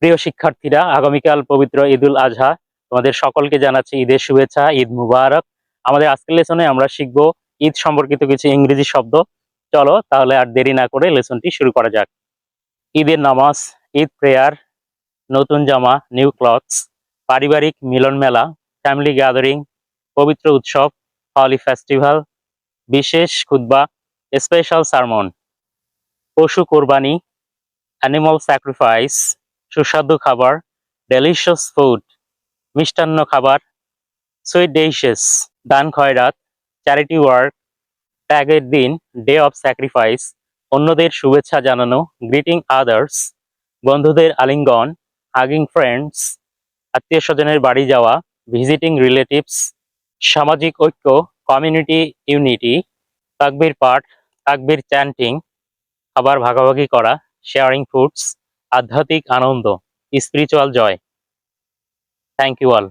প্রিয় শিক্ষার্থীরা, আগামীকাল পবিত্র ঈদুল আজহা। তোমাদের সকলকে জানাচ্ছি ঈদের শুভেচ্ছা, ঈদ মুবারক। আমাদের আজকের লেসনে আমরা শিখব ঈদ সম্পর্কিত কিছু ইংরেজি শব্দ। চলো তাহলে আর দেরি না করে লেসনটি শুরু করা যাক। ঈদের নামাজ, ঈদ প্রেয়ার, নতুন জামা, নিউ ক্লথস, পারিবারিক মিলন মেলা, ফ্যামিলি গ্যাদারিং, পবিত্র উৎসব, হলি ফেস্টিভ্যাল, বিশেষ খুতবা, স্পেশাল সারমন, পশু কোরবানি, অ্যানিমাল স্যাক্রিফাইস, সুস্বাদু খাবার, ডেলিশিয়াস ফুড, মিষ্টান্ন খাবার, সুইট ডিশেস, দান খয়রাত, চ্যারিটি ওয়ার্ক, ত্যাগের দিন, ডে অফ স্যাক্রিফাইস, অন্যদের শুভেচ্ছা জানানো, গ্রিটিং আদার্স, বন্ধুদের আলিঙ্গন, হাগিং ফ্রেন্ডস, আত্মীয় স্বজনের বাড়ি যাওয়া, ভিজিটিং রিলেটিভস, সামাজিক ঐক্য, কমিউনিটি ইউনিটি, তাকবির পাঠ, তাকবির চ্যান্টিং, খাবার ভাগাভাগি করা, শেয়ারিং ফুডস, আধ্যাত্মিক আনন্দ, spiritual joy. Thank you all.